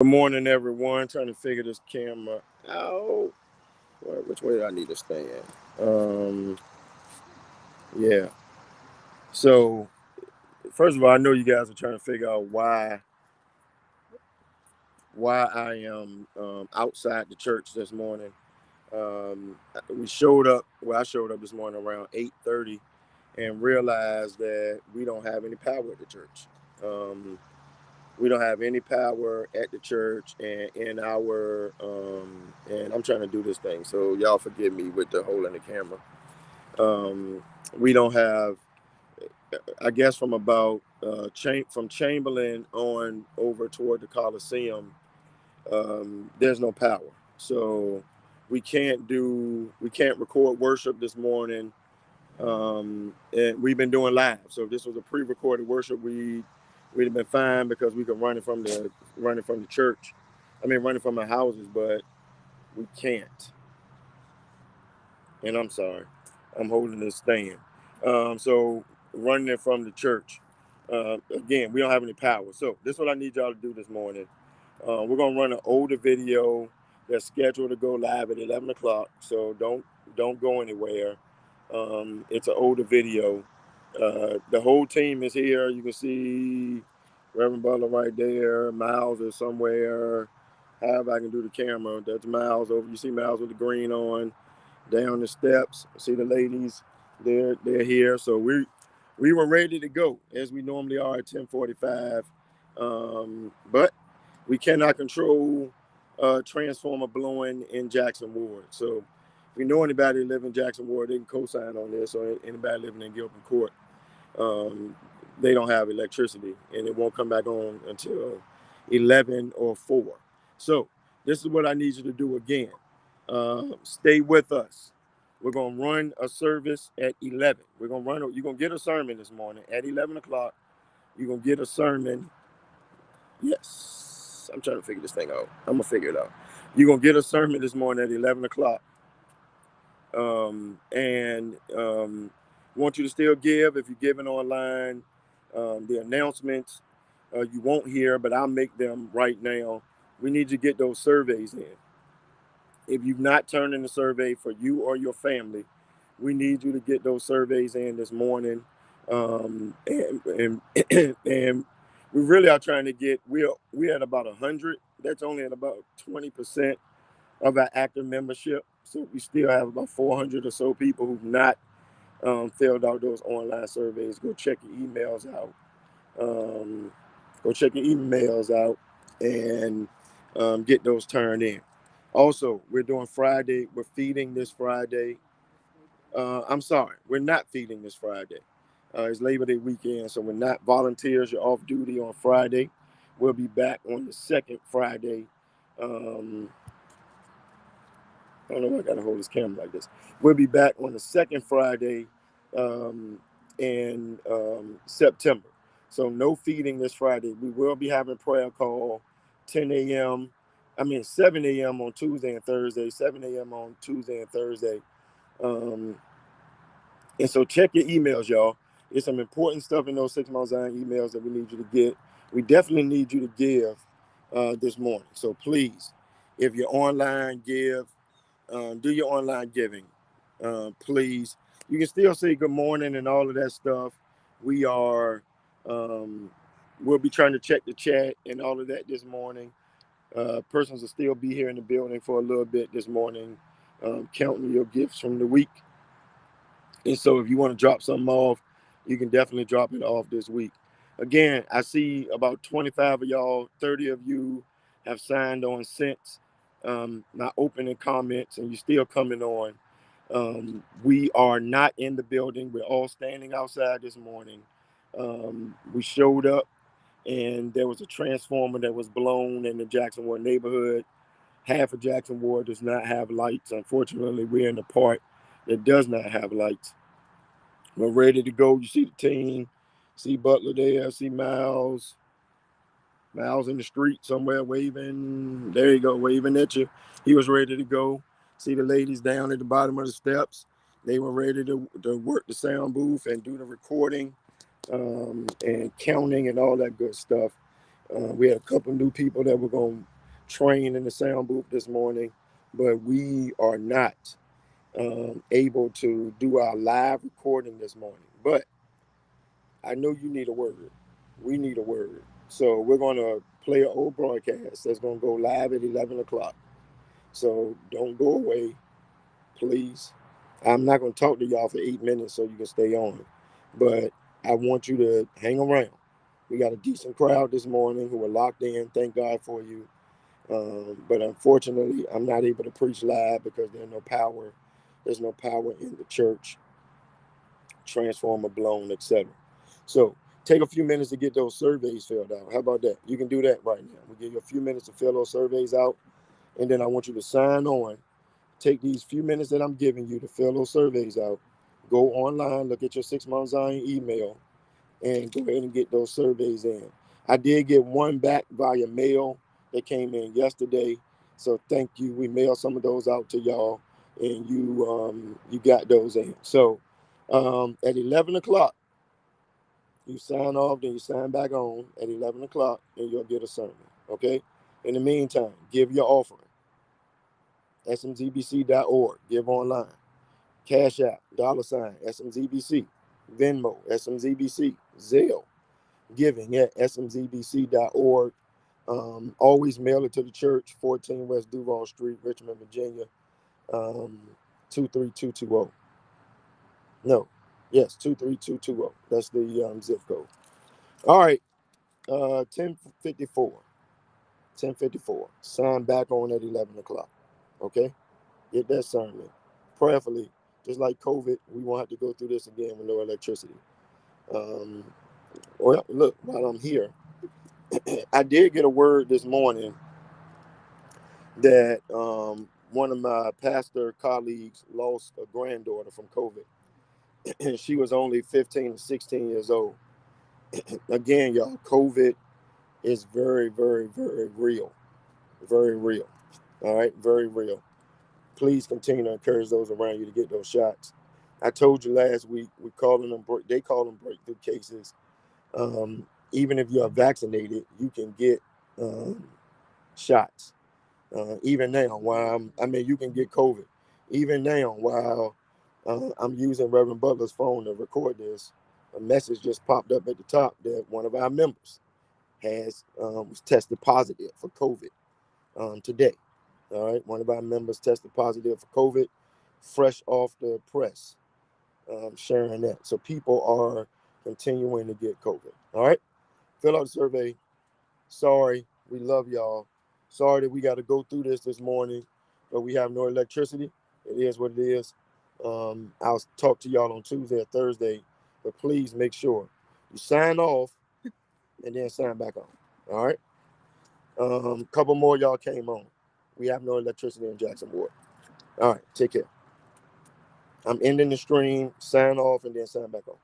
Good morning, everyone. Trying to figure this camera out. Which way do I need to stand? Yeah. So, first of all, I know you guys are trying to figure out why I am outside the church this morning. We showed up. Well, I showed up this morning around 8:30, and realized that we don't have any power at the church. Um, we don't have any power at the church and in our and I'm trying to do this thing, so y'all forgive me with the hole in the camera. We don't have, I guess, from about from Chamberlain on over toward the Coliseum. There's no power, so we can't record worship this morning. And we've been doing live, so if this was a pre-recorded worship, we'd have been fine because we could run it from the church. I mean, running from our houses, but we can't. And I'm sorry, I'm holding this stand. So running it from the church. Again, we don't have any power. So this is what I need y'all to do this morning. We're gonna run an older video that's scheduled to go live at 11 o'clock. So don't go anywhere. It's an older video. The whole team is here. You can see Reverend Butler right there. Miles is somewhere. However, I can do the camera. That's Miles over. You see Miles with the green on. Down the steps. See the ladies. They're here. So we were ready to go as we normally are at 10:45. But we cannot control transformer blowing in Jackson Ward. So if you know anybody that live in Jackson Ward, they can co-sign on this. Or anybody living in Gilpin Court, um, they don't have electricity, and it won't come back on until 11 or 4. So this is what I need you to do again. Stay with us. We're gonna run a service at 11. You're gonna get a sermon this morning at 11 o'clock. You're gonna get a sermon. Yes, I'm trying to figure this thing out. I'm gonna figure it out. You're gonna get a sermon this morning at 11 o'clock. And want you to still give if you're giving online. The announcements you won't hear, but I'll make them right now. We need you to get those surveys in. If you've not turned in a survey for you or your family, we need you to get those surveys in this morning. And and we really are trying to get. We're at about 100. That's only at about 20% of our active membership. So we still have about 400 or so people who've not filled out those online surveys. Go check your emails out. Um, Go check your emails out and get those turned in. Also, we're doing Friday. We're feeding this Friday. I'm sorry, we're not feeding this Friday. It's Labor Day weekend, so we're not. Volunteers, you're off duty on Friday. We'll be back on the second Friday. Um, I don't know why I gotta hold this camera like this. We'll be back on the second Friday um, in September. So no feeding this Friday. We will be having prayer call 10 a.m. I mean 7 a.m. on Tuesday and Thursday. 7 a.m. on Tuesday and Thursday. Um, and so check your emails, y'all. There's some important stuff in those 6 Mount Zion emails that we need you to get. We definitely need you to give this morning. So please, if you're online, give. Do your online giving, please. You can still say good morning and all of that stuff. We are, um, we'll be trying to check the chat and all of that this morning. Persons will still be here in the building for a little bit this morning, counting your gifts from the week. And so if you want to drop something off, you can definitely drop it off this week. Again, I see about 25 of y'all, 30 of you have signed on since my opening comments, and you still coming on. We are not in the building. We're all standing outside this morning. We showed up, and there was a transformer that was blown in the Jackson Ward neighborhood. Half of Jackson Ward does not have lights. Unfortunately, we're in the part that does not have lights. We're ready to go. You see the team. See Butler there. See Miles. Miles in the street somewhere waving. There you go, waving at you. He was ready to go. See the ladies down at the bottom of the steps. They were ready to work the sound booth and do the recording and counting and all that good stuff. We had a couple new people that were going to train in the sound booth this morning, but we are not able to do our live recording this morning. But I know you need a word. We need a word. So we're going to play an old broadcast that's going to go live at 11 o'clock. So don't go away, please. I'm not going to talk to y'all for 8 minutes so you can stay on. But I want you to hang around. We got a decent crowd this morning who are locked in. Thank God for you. But unfortunately, I'm not able to preach live because there's no power. There's no power in the church. Transformer blown, etc. So take a few minutes to get those surveys filled out. How about that? You can do that right now. We'll give you a few minutes to fill those surveys out. And then I want you to sign on. Take these few minutes that I'm giving you to fill those surveys out. Go online, look at your 6 Mount Zion email, and go ahead and get those surveys in. I did get one back via mail that came in yesterday. So thank you. We mailed some of those out to y'all, and you got those in. So at 11 o'clock, you sign off, then you sign back on at 11 o'clock, and you'll get a sermon. Okay? In the meantime, give your offering. SMZBC.org. Give online. Cash App, $ SMZBC. Venmo, SMZBC. Zelle. Giving at smzbc.org. Always mail it to the church, 14 West Duval Street, Richmond, Virginia, 23220. No, yes, 23220. That's the zip code. All right, 10:54. 10:54. Sign back on at 11 o'clock. Okay, get that sermon. Prayerfully, just like COVID, we won't have to go through this again with no electricity. Well, look, while I'm here, I did get a word this morning that one of my pastor colleagues lost a granddaughter from COVID. And she was only 15 or 16 years old. Again, y'all, COVID is very, very, very real. Very real. All right, very real. Please continue to encourage those around you to get those shots. I told you last week, they call them breakthrough cases. Even if you are vaccinated, you can get shots. Even now, you can get COVID. Even now, while I'm using Reverend Butler's phone to record this, a message just popped up at the top that one of our members was tested positive for COVID today. All right, one of our members tested positive for COVID, fresh off the press, sharing that. So people are continuing to get COVID. All right, fill out the survey. Sorry, we love y'all. Sorry that we got to go through this morning, but we have no electricity. It is what it is. I'll talk to y'all on Tuesday or Thursday, but please make sure you sign off and then sign back on. All right. Couple more y'all came on. We have no electricity in Jackson Ward. All right, take care. I'm ending the stream, sign off, and then sign back on.